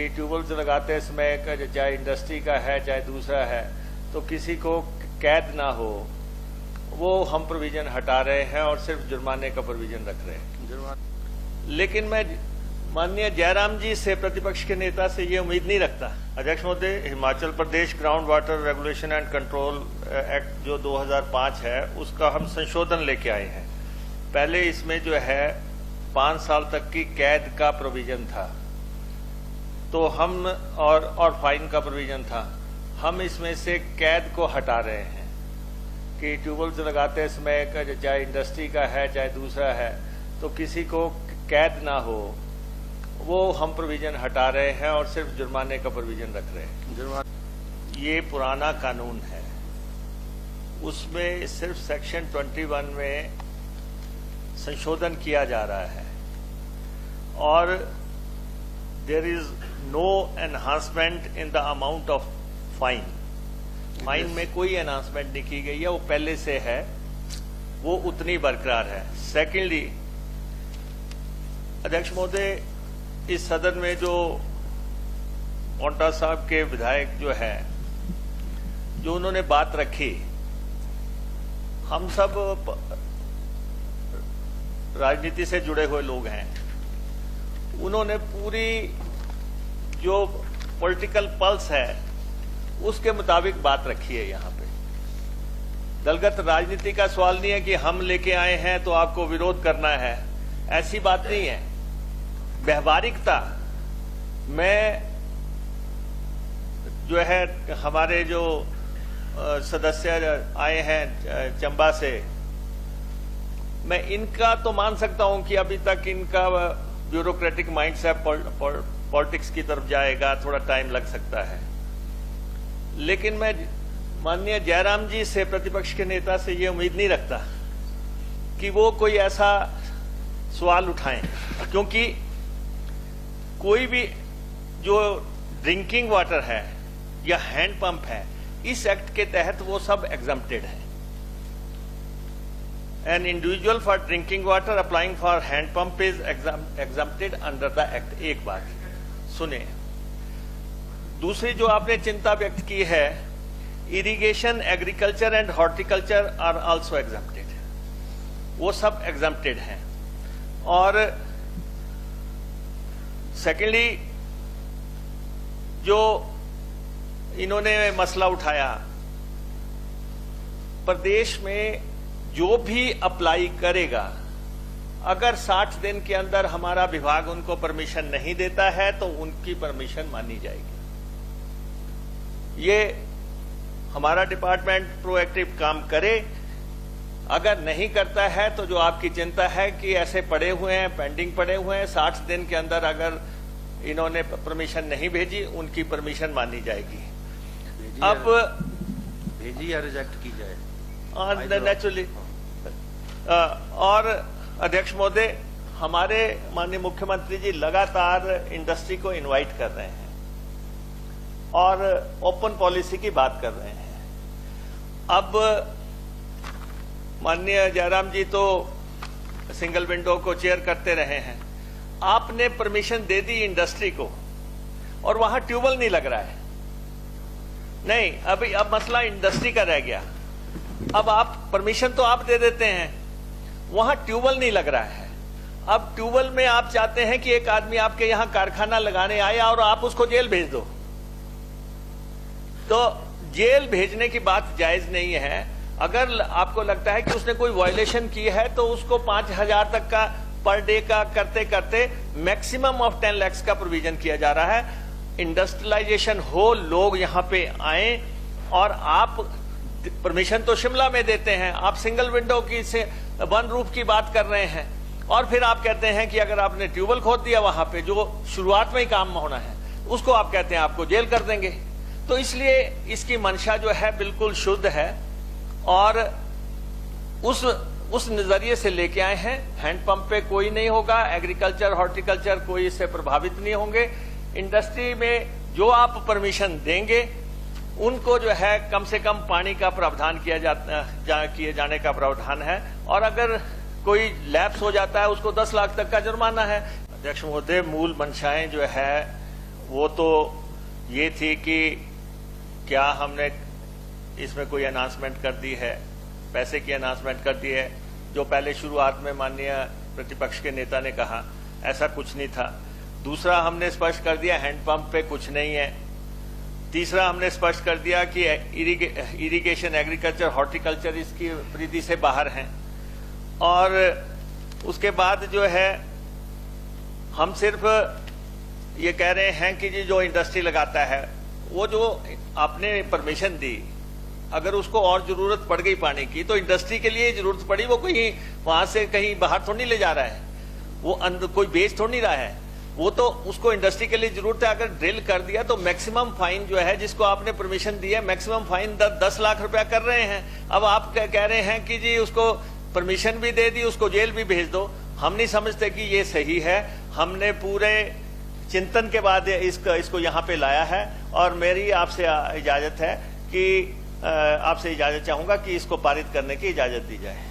Tube wells लगाते समय चाहे इंडस्ट्री का है चाहे दूसरा है तो किसी को कैद ना हो, वो हम प्रोविजन हटा रहे हैं और सिर्फ जुर्माने का प्रोविजन रख रहे हैं। लेकिन मैं माननीय जयराम जी से, प्रतिपक्ष के नेता से ये उम्मीद नहीं रखता। अध्यक्ष महोदय, Himachal Pradesh ground water regulation and control act जो 2005 है उसका हम संशोधन लेके आए हैं। पहले इसमें जो है 5 साल तक की कैद का प्रोविजन था तो हम और फाइन का प्रोविजन था। हम इसमें से कैद को हटा रहे हैं कि ट्यूबवेल्स लगाते समय चाहे इंडस्ट्री का है चाहे दूसरा है तो किसी को कैद ना हो, वो हम प्रोविजन हटा रहे हैं और सिर्फ जुर्माने का प्रोविजन रख रहे हैं। ये पुराना कानून है, उसमें सिर्फ सेक्शन 21 में संशोधन किया जा रहा है और there is no enhancement in the amount of fine. Fine में कोई एनहांसमेंट नहीं की गई है, वो पहले से है, वो उतनी बरकरार है। सेकेंडली, अध्यक्ष महोदय, इस सदन में जो पोंटा साहब के विधायक जो है, जो उन्होंने बात रखी, हम सब राजनीति से जुड़े हुए लोग हैं, उन्होंने पूरी जो पॉलिटिकल पल्स है उसके मुताबिक बात रखी है। यहाँ पे दलगत राजनीति का सवाल नहीं है कि हम लेके आए हैं तो आपको विरोध करना है, ऐसी बात नहीं है। व्यवहारिकता में जो है, हमारे जो सदस्य आए हैं चंबा से, मैं इनका तो मान सकता हूं कि अभी तक इनका ब्यूरोक्रेटिक माइंड से पॉलिटिक्स की तरफ जाएगा, थोड़ा टाइम लग सकता है। लेकिन मैं माननीय जयराम जी से, प्रतिपक्ष के नेता से ये उम्मीद नहीं रखता कि वो कोई ऐसा सवाल उठाएं, क्योंकि कोई भी जो ड्रिंकिंग वाटर है या हैंड पंप है, इस एक्ट के तहत वो सब एग्जम्प्टेड है। An individual for drinking water applying for hand pump is exempted under the act. एक बात सुने। दूसरी जो आपने चिंता व्यक्त की है, irrigation, agriculture and horticulture are also exempted, वो सब एग्जम्प्टेड हैं। और सेकेंडली, जो इन्होंने मसला उठाया, प्रदेश में जो भी अप्लाई करेगा, अगर 60 दिन के अंदर हमारा विभाग उनको परमिशन नहीं देता है तो उनकी परमिशन मानी जाएगी। ये हमारा डिपार्टमेंट प्रोएक्टिव काम करे। अगर नहीं करता है तो जो आपकी चिंता है कि ऐसे पड़े हुए हैं, पेंडिंग पड़े हुए हैं, 60 दिन के अंदर अगर इन्होंने परमिशन नहीं भेजी, उनकी परमिशन मानी जाएगी। अब भेजी या रिजेक्ट की जाए नेचुरली। और अध्यक्ष महोदय, हमारे माननीय मुख्यमंत्री जी लगातार इंडस्ट्री को इनवाइट कर रहे हैं और ओपन पॉलिसी की बात कर रहे हैं। अब माननीय जयराम जी तो सिंगल विंडो को चेयर करते रहे हैं, आपने परमिशन दे दी इंडस्ट्री को और वहां ट्यूबवेल नहीं लग रहा है। नहीं, अभी अब मसला इंडस्ट्री का रह गया। अब आप परमिशन तो आप दे देते हैं, वहां ट्यूबवेल नहीं लग रहा है। अब ट्यूबवेल में आप चाहते हैं कि एक आदमी आपके यहां कारखाना लगाने आया और आप उसको जेल भेज दो, तो जेल भेजने की बात जायज नहीं है। अगर आपको लगता है कि उसने कोई वायलेशन की है तो उसको 5,000 तक का पर डे का करते करते मैक्सिमम ऑफ 10 लाख का प्रोविजन किया जा रहा है। इंडस्ट्रियलाइजेशन हो, लोग यहां पे आए, और आप परमिशन तो शिमला में देते हैं, आप सिंगल विंडो की से वन रूफ की बात कर रहे हैं, और फिर आप कहते हैं कि अगर आपने ट्यूबवेल खोद दिया वहां पे जो शुरुआत में ही काम होना है, उसको आप कहते हैं आपको जेल कर देंगे। तो इसलिए इसकी मंशा जो है बिल्कुल शुद्ध है और उस नजरिए से लेके आए हैं। हैंडपंप पे कोई नहीं होगा, एग्रीकल्चर, हॉर्टिकल्चर कोई इससे प्रभावित नहीं होंगे। इंडस्ट्री में जो आप परमिशन देंगे उनको जो है कम से कम पानी का प्रावधान किए जाने का प्रावधान है, और अगर कोई लैप्स हो जाता है उसको 10 लाख तक का जुर्माना है। अध्यक्ष महोदय, मूल मंशाएं जो है वो तो ये थी कि क्या हमने इसमें कोई अनाउंसमेंट कर दी है, पैसे की अनाउंसमेंट कर दी है, जो पहले शुरुआत में माननीय प्रतिपक्ष के नेता ने कहा, ऐसा कुछ नहीं था। दूसरा, हमने स्पष्ट कर दिया हैंडपंप पे कुछ नहीं है। तीसरा, हमने स्पष्ट कर दिया कि इरिगेशन, एग्रीकल्चर, हॉर्टिकल्चर इसकी परिधि से बाहर हैं। और उसके बाद जो है हम सिर्फ ये कह रहे हैं कि जी जो इंडस्ट्री लगाता है, वो जो आपने परमिशन दी, अगर उसको और जरूरत पड़ गई पानी की तो इंडस्ट्री के लिए जरूरत पड़ी, वो कोई वहां से कहीं बाहर थोड़ी नहीं ले जा रहा है, वो अंदर कोई बेच थोड़ी नहीं रहा है, वो तो उसको इंडस्ट्री के लिए जरूरत है। अगर ड्रिल कर दिया तो मैक्सिमम फाइन जो है, जिसको आपने परमिशन दी है, मैक्सिमम फाइन 10 लाख रुपया कर रहे हैं। अब आप कह रहे हैं कि जी उसको परमिशन भी दे दी, उसको जेल भी भेज दो। हम नहीं समझते कि ये सही है। हमने पूरे चिंतन के बाद इसको यहाँ पे लाया है और मेरी आपसे इजाजत है कि आपसे इजाजत चाहूंगा कि इसको पारित करने की इजाजत दी जाए।